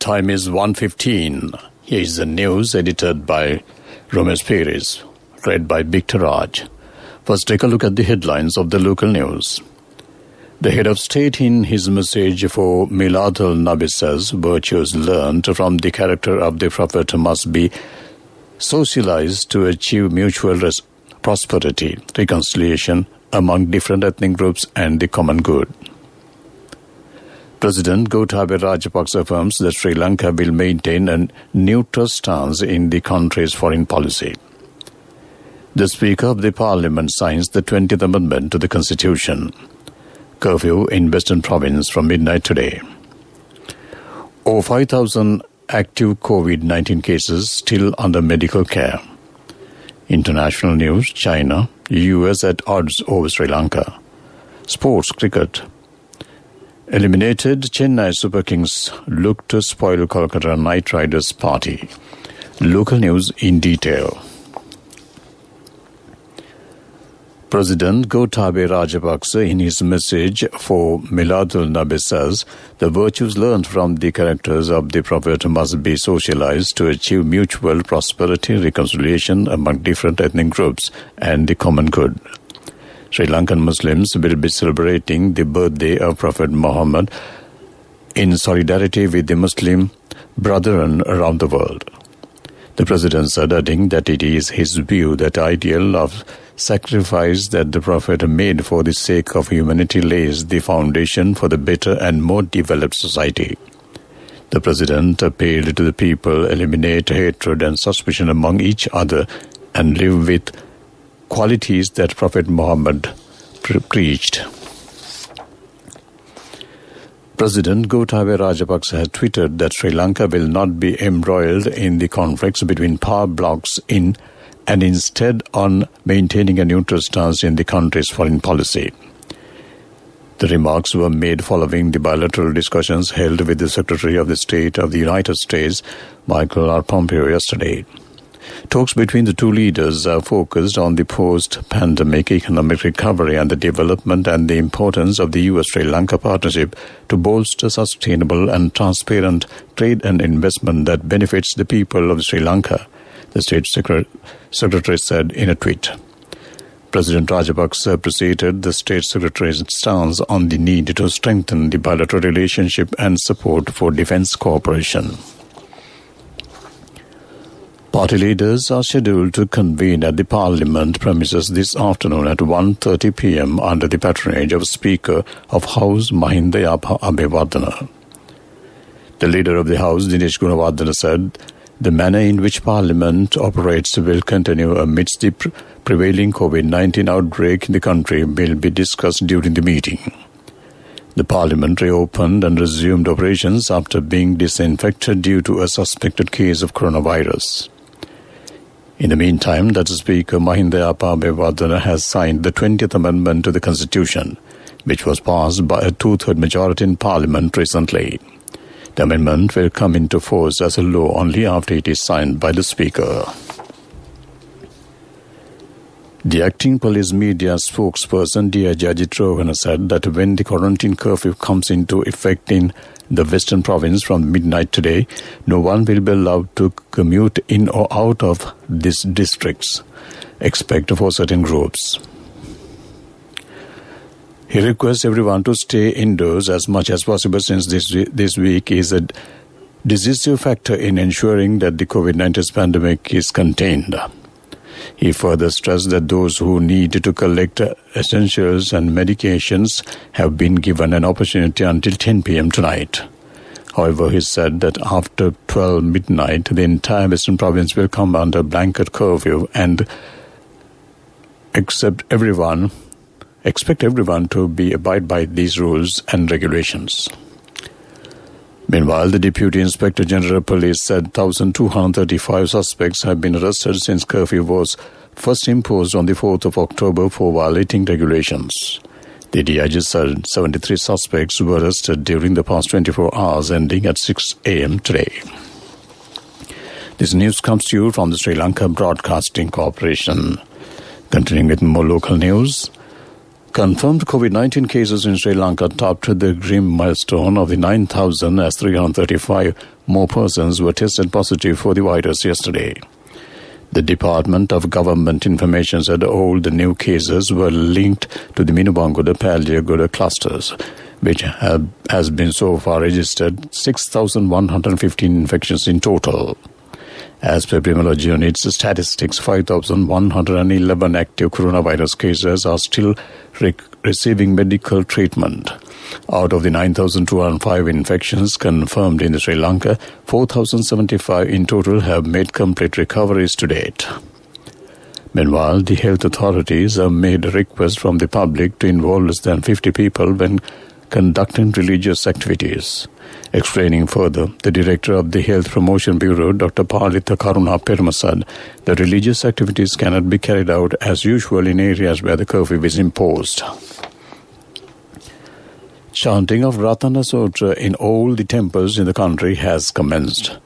time is 1:15. Here is the news edited by Romesh Perez, read by Victor Raj. First, take a look at the headlines of the local news. The head of state in his message for Milad al-Nabi says virtues learned from the character of the Prophet must be socialized to achieve mutual prosperity, reconciliation among different ethnic groups and the common good. President Gotabaya Rajapaksa affirms that Sri Lanka will maintain a neutral stance in the country's foreign policy. The Speaker of the Parliament signs the 20th Amendment to the Constitution. Curfew in Western Province from midnight today. Over 5,000 active COVID-19 cases still under medical care. International news, China, US at odds over Sri Lanka. Sports, cricket. Eliminated Chennai Super Kings look to spoil Kolkata Knight Riders party. Local news in detail. President Gotabaya Rajapaksa in his message for Milad al-Nabi says the virtues learned from the characters of the Prophet must be socialized to achieve mutual prosperity, reconciliation among different ethnic groups and the common good. Sri Lankan Muslims will be celebrating the birthday of Prophet Muhammad in solidarity with the Muslim brethren around the world. The President said, adding that it is his view that ideal of sacrifice that the Prophet made for the sake of humanity lays the foundation for the better and more developed society. The President appealed to the people eliminate hatred and suspicion among each other and live with qualities that Prophet Muhammad preached. President Gotabaya Rajapaksa had tweeted that Sri Lanka will not be embroiled in the conflicts between power blocs and instead on maintaining a neutral stance in the country's foreign policy. The remarks were made following the bilateral discussions held with the Secretary of the State of the United States, Michael R. Pompeo, yesterday. Talks between the two leaders are focused on the post-pandemic economic recovery and the development and the importance of the U.S.-Sri Lanka partnership to bolster sustainable and transparent trade and investment that benefits the people of Sri Lanka, the State Secretary said in a tweet. President Rajapaksa appreciated the State Secretary's stance on the need to strengthen the bilateral relationship and support for defense cooperation. Party leaders are scheduled to convene at the Parliament premises this afternoon at 1:30 p.m. under the patronage of Speaker of House Mahinda Abeyewardena. The leader of the House, Dinesh Gunawardena, said the manner in which Parliament operates will continue amidst the prevailing COVID-19 outbreak in the country will be discussed during the meeting. The Parliament reopened and resumed operations after being disinfected due to a suspected case of coronavirus. In the meantime, the Speaker Mahinda Abeyewardena has signed the 20th Amendment to the Constitution, which was passed by a two-thirds majority in Parliament recently. The amendment will come into force as a law only after it is signed by the Speaker. The acting police media spokesperson D.I. Ajit Rohana said that when the quarantine curfew comes into effect in the Western Province from midnight today, no one will be allowed to commute in or out of these districts, except for certain groups. He requests everyone to stay indoors as much as possible since this week is a decisive factor in ensuring that the COVID-19 pandemic is contained. He further stressed that those who need to collect essentials and medications have been given an opportunity until 10 p.m. tonight. However, he said that after 12 midnight, the entire Western Province will come under blanket curfew and expect everyone to abide by these rules and regulations. Meanwhile, the Deputy Inspector General of Police said 1,235 suspects have been arrested since curfew was first imposed on the 4th of October for violating regulations. The DIG said 73 suspects were arrested during the past 24 hours ending at 6 a.m. today. This news comes to you from the Sri Lanka Broadcasting Corporation. Continuing with more local news, Confirmed COVID-19 cases in Sri Lanka topped the grim milestone of the 9,000 as 335 more persons were tested positive for the virus yesterday. The Department of Government Information said all the new cases were linked to the Minubanguda-Palliaguda clusters, which has been so far registered 6,115 infections in total. As per Epidemiology Unit's statistics, 5,111 active coronavirus cases are still receiving medical treatment. Out of the 9,205 infections confirmed in Sri Lanka, 4,075 in total have made complete recoveries to date. Meanwhile, the health authorities have made a request from the public to involve less than 50 people when conducting religious activities. Explaining further, the director of the Health Promotion Bureau, Dr. Palitha Karuna Perma, said that religious activities cannot be carried out as usual in areas where the curfew is imposed. Chanting of Ratana Sutra in all the temples in the country has commenced.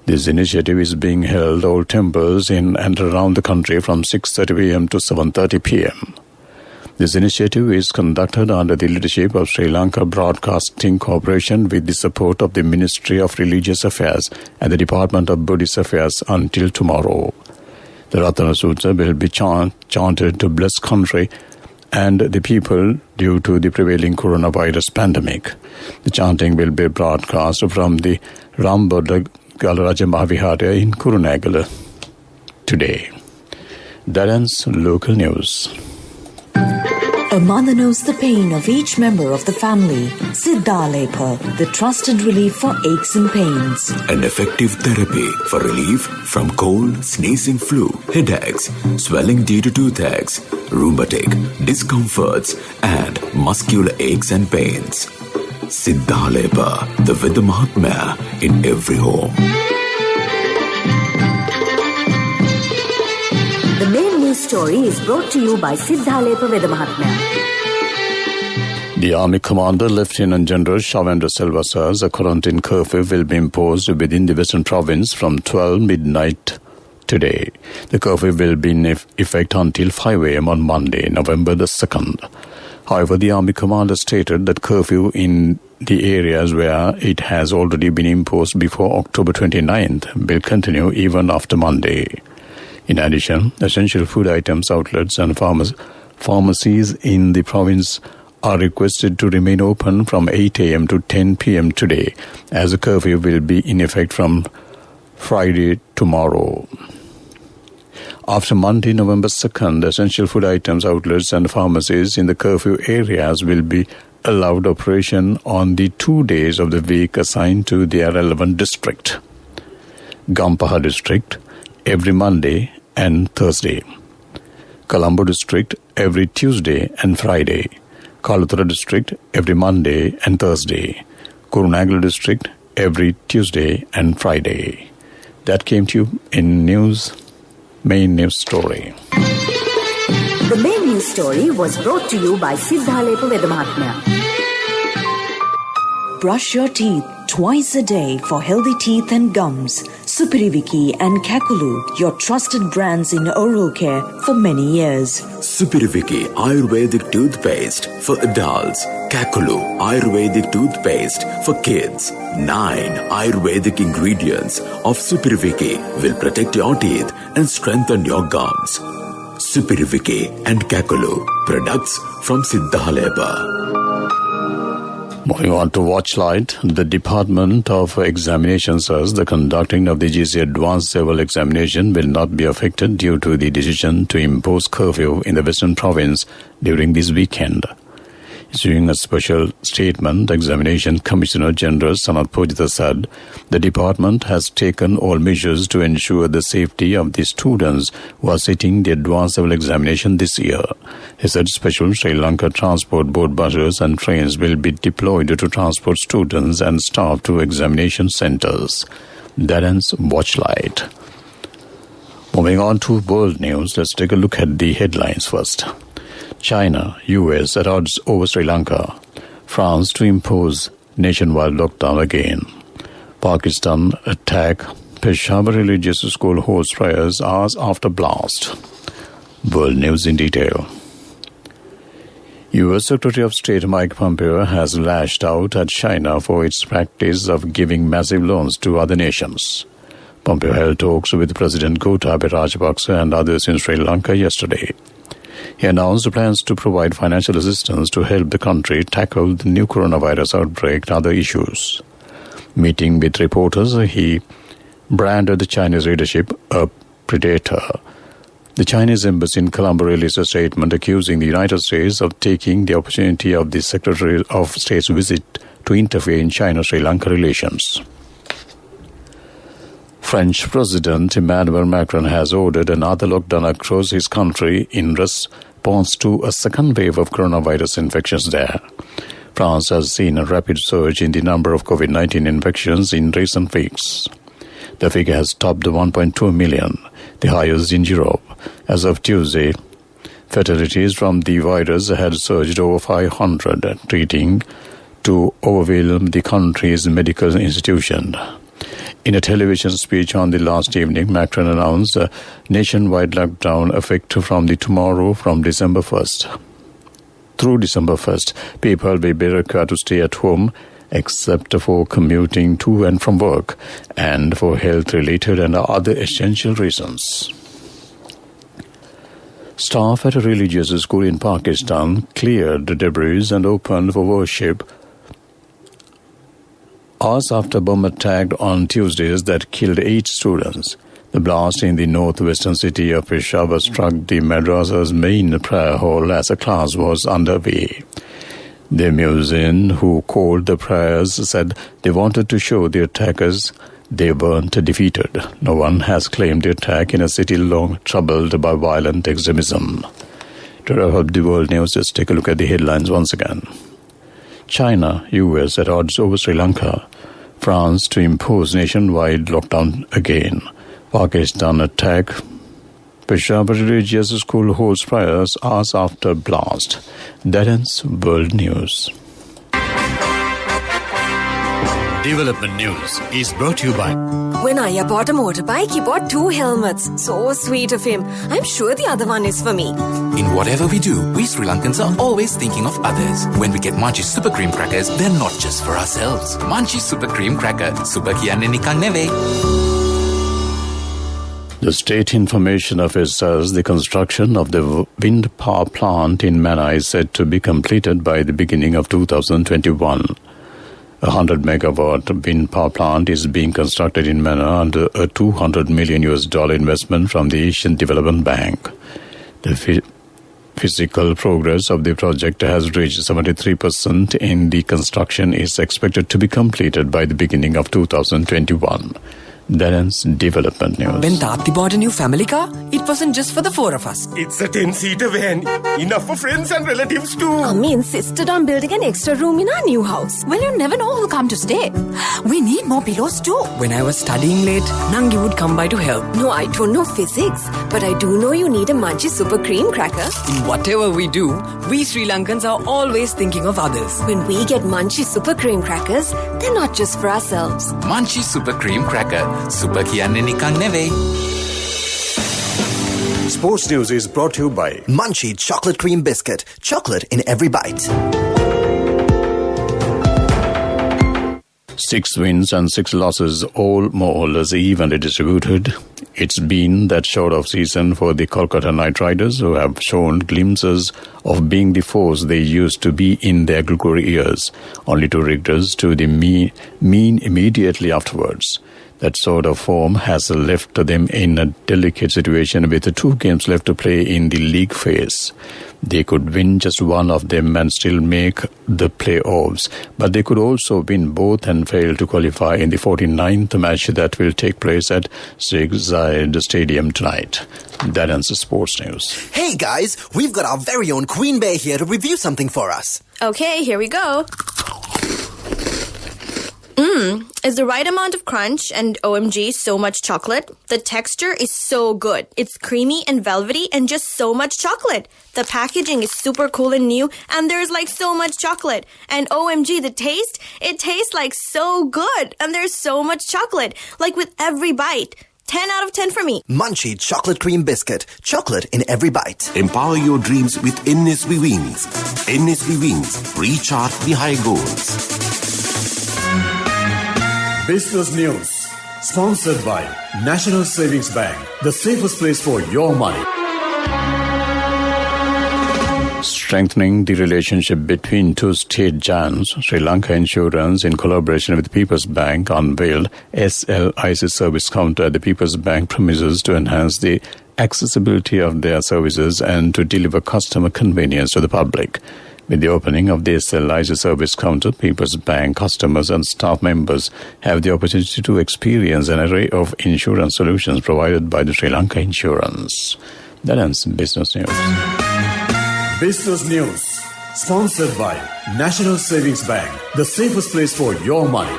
This initiative is being held at all temples in and around the country from 6:30 p.m. to 7:30 p.m. This initiative is conducted under the leadership of Sri Lanka Broadcasting Corporation with the support of the Ministry of Religious Affairs and the Department of Buddhist Affairs until tomorrow. The Ratana Sutra will be chanted to bless country and the people due to the prevailing coronavirus pandemic. The chanting will be broadcast from the Ramboda Galaraja Mahavihara in Kurunegala today. That ends local news. A mother knows the pain of each member of the family. Siddhalepa, the trusted relief for aches and pains. An effective therapy for relief from cold, sneezing, flu, headaches, swelling due to toothaches, rheumatic, discomforts, and muscular aches and pains. Siddhalepa, the Veda Mahatmya in every home. The main news story is brought to you by Siddhalepa Veda Mahatmya. The Army Commander, Lieutenant General Shavendra Silva, says a quarantine curfew will be imposed within the Western Province from 12 midnight today. The curfew will be in effect until 5 a.m. on Monday, November the 2nd. However, the Army Commander stated that curfew in the areas where it has already been imposed before October 29th will continue even after Monday. In addition, essential food items outlets and pharmacies in the province are requested to remain open from 8 a.m. to 10 p.m. today, as the curfew will be in effect from Friday tomorrow. After Monday, November 2nd, essential food items outlets and pharmacies in the curfew areas will be allowed operation on the 2 days of the week assigned to their relevant district. Gampaha District, every Monday and Thursday. Colombo District, every Tuesday and Friday. Kaluthara District, every Monday and Thursday. Kurunegala District, every Tuesday and Friday. That came to you in main news story. The main news story was brought to you by Siddhalepa Veda Mahatmya. Brush your teeth twice a day for healthy teeth and gums. Supiriviki and Kakulu, your trusted brands in oral care for many years. Supiriviki Ayurvedic toothpaste for adults. Kakulu Ayurvedic toothpaste for kids. 9 Ayurvedic ingredients of Supiriviki will protect your teeth and strengthen your gums. Supiriviki and Kakulu, products from Siddhalepa. Moving on to Watchlight, the Department of Examinations says the conducting of the GC Advanced Level Examination will not be affected due to the decision to impose curfew in the Western Province during this weekend. Issuing a special statement, Examination Commissioner General Sanath Pujitha said the department has taken all measures to ensure the safety of the students who are sitting the advanced level examination this year. He said special Sri Lanka Transport Board buses and trains will be deployed to transport students and staff to examination centers. That ends Watchlight. Moving on to world news, let's take a look at the headlines first. China, US at odds over Sri Lanka. France to impose nationwide lockdown again. Pakistan attack Peshawar religious school holds prayers hours after blast. World news in detail. U.S. Secretary of State Mike Pompeo has lashed out at China for its practice of giving massive loans to other nations. Pompeo held talks with President Gotabaya Rajapaksa and others in Sri Lanka yesterday. He announced plans to provide financial assistance to help the country tackle the new coronavirus outbreak and other issues. Meeting with reporters, he branded the Chinese leadership a predator. The Chinese embassy in Colombo released a statement accusing the United States of taking the opportunity of the Secretary of State's visit to interfere in China-Sri Lanka relations. French President Emmanuel Macron has ordered another lockdown across his country in response to a second wave of coronavirus infections there. France has seen a rapid surge in the number of COVID-19 infections in recent weeks. The figure has topped 1.2 million, the highest in Europe. As of Tuesday, fatalities from the virus had surged over 500, threatening to overwhelm the country's medical institution. In a television speech on the last evening, Macron announced a nationwide lockdown effective from December 1st. Through December 1st, people will be required to stay at home except for commuting to and from work and for health-related and other essential reasons. Staff at a religious school in Pakistan cleared the debris and opened for worship hours after a bomb attack on Tuesdays that killed 8 students. The blast in the northwestern city of Peshawar struck the madrasa's main prayer hall as a class was underway. The muezzin who called the prayers said they wanted to show the attackers they weren't defeated. No one has claimed the attack in a city long troubled by violent extremism. To wrap up the world news, let's take a look at the headlines once again. China, US at odds over Sri Lanka. France to impose nationwide lockdown again. Pakistan attack. Peshawar religious school holds prayers hours after blast. That ends world news. Development News is brought to you by... When Aya bought a motorbike, he bought 2 helmets. So sweet of him. I'm sure the other one is for me. In whatever we do, we Sri Lankans are always thinking of others. When we get Munchie Super Cream Crackers, they're not just for ourselves. Munchie Super Cream Cracker. Super kiyanne nikan neve. The State Information Office says the construction of the wind power plant in Manna is said to be completed by the beginning of 2021. A 100-megawatt wind power plant is being constructed in Manna under a $200 million investment from the Asian Development Bank. The physical progress of the project has reached 73%, and the construction is expected to be completed by the beginning of 2021. That ends Development News. When Tati bought a new family car, it wasn't just for the 4 of us. It's a 10-seater van. Enough for friends and relatives too. Mummy insisted on building an extra room in our new house. Well, you never know who'll come to stay. We need more pillows too. When I was studying late, Nangi would come by to help. No, I don't know physics, but I do know you need a Munchie Super Cream Cracker. In whatever we do, we Sri Lankans are always thinking of others. When we get Munchie Super Cream Crackers, they're not just for ourselves. Munchie Super Cream Cracker. Super kiyanne nikan neve. Sports News is brought to you by Munchie Chocolate Cream Biscuit. Chocolate in every bite. 6 wins and 6 losses, all more or less evenly distributed. It's been that short of season for the Kolkata Knight Riders, who have shown glimpses of being the force they used to be in their glory years, only to regress to the mean immediately afterwards. That sort of form has left them in a delicate situation with 2 games left to play in the league phase. They could win just one of them and still make the playoffs, but they could also win both and fail to qualify in the 49th match that will take place at Zayed Stadium tonight. That ends the sports news. Hey guys, we've got our very own Queen Bear here to review something for us. Okay, here we go. Is the right amount of crunch and OMG so much chocolate. The texture is so good. It's creamy and velvety and just so much chocolate. The packaging is super cool and new and there's like so much chocolate. And OMG, the taste, it tastes like so good and there's so much chocolate. Like with every bite. 10 out of 10 for me. Munchie chocolate cream biscuit. Chocolate in every bite. Empower your dreams with NSB Wings. NSB Wings. Recharge the high goals. Business News, sponsored by National Savings Bank, the safest place for your money. Strengthening the relationship between two state giants, Sri Lanka Insurance, in collaboration with People's Bank, unveiled SLIC service counter at the People's Bank premises to enhance the accessibility of their services and to deliver customer convenience to the public. With the opening of the SLIC service counter, People's Bank customers and staff members have the opportunity to experience an array of insurance solutions provided by the Sri Lanka Insurance. That ends Business News. Business News, sponsored by National Savings Bank, the safest place for your money.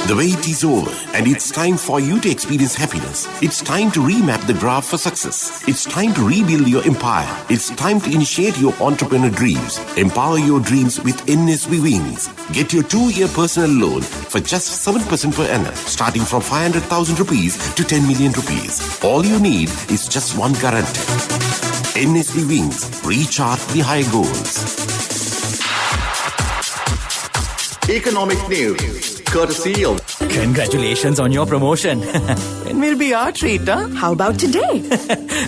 The wait is over and it's time for you to experience happiness. It's time to remap the graph for success. It's time to rebuild your empire. It's time to initiate your entrepreneur dreams. Empower your dreams with NSB Wings. Get your 2-year personal loan for just 7% per annum, starting from 500,000 rupees to 10 million rupees. All you need is just one guarantee. NSB Wings. Recharge the high goals. Economic news, courtesy of... Congratulations on your promotion. When will be our treat, huh? How about today?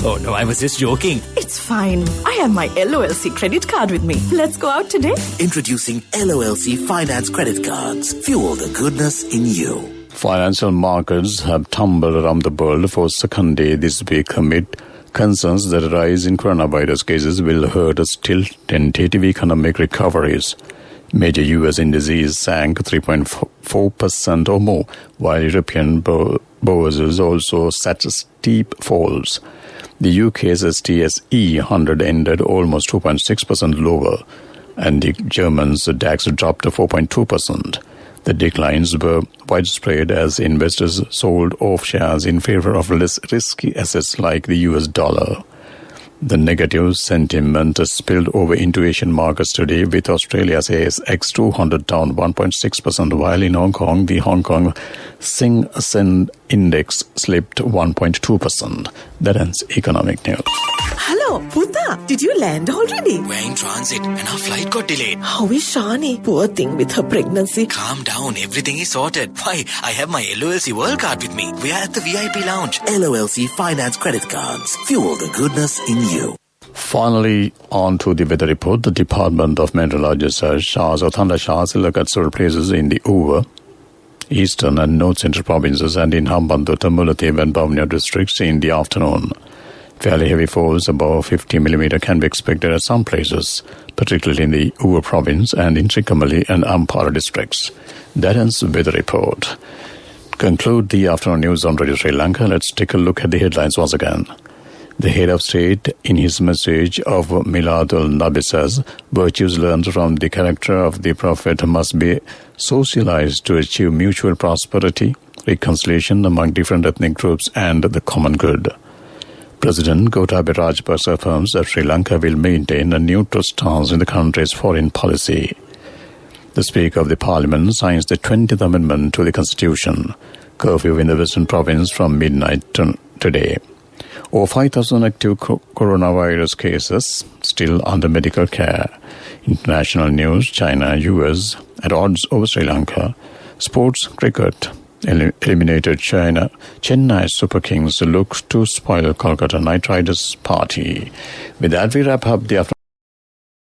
Oh no, I was just joking. It's fine. I have my LOLC credit card with me. Let's go out today. Introducing LOLC Finance Credit Cards. Fuel the goodness in you. Financial markets have tumbled around the world for second day this week amid concerns that a rise in coronavirus cases will hurt still tentative economic recoveries. Major U.S. indices sank 3.4% or more, while European bourses also set steep falls. The UK's STSE 100 ended almost 2.6% lower, and the German's DAX dropped to 4.2%. The declines were widespread as investors sold off shares in favor of less risky assets like the US dollar. The negative sentiment spilled over into Asian markets today, with Australia's ASX 200 down 1.6%, while in Hong Kong, the Hong Kong Seng Sen Index slipped 1.2%. That ends Economic News. Hello, Puta. Did you land already? We're in transit and our flight got delayed. How is Shani? Poor thing with her pregnancy. Calm down, everything is sorted. Why, I have my LOLC World Card with me. We are at the VIP lounge. LOLC Finance Credit Cards. Fuel the goodness in you. Finally, on to the weather report. The Department of Meteorology says showers or thunder showers will occur at several places in the Uva, Eastern and North Central provinces and in Hambantota, Mullaitivu and Bavnia districts in the afternoon. Fairly heavy falls above 50 mm can be expected at some places, particularly in the Uva province and in Trincomalee and Ampara districts. That ends the weather report. To conclude the afternoon news on Radio Sri Lanka, let's take a look at the headlines once again. The head of state, in his message of Milad-ul-Nabi, says, virtues learned from the character of the Prophet must be socialized to achieve mutual prosperity, reconciliation among different ethnic groups, and the common good. President Gotabaya Rajapaksa affirms that Sri Lanka will maintain a neutral stance in the country's foreign policy. The Speaker of the Parliament signs the 20th Amendment to the Constitution. Curfew in the Western Province from midnight today. Over 5,000 active coronavirus cases still under medical care. International news, China, US at odds over Sri Lanka. Sports, cricket eliminated Chennai Super Kings look to spoil Kolkata Knight Riders' party. With that, we wrap up the afternoon.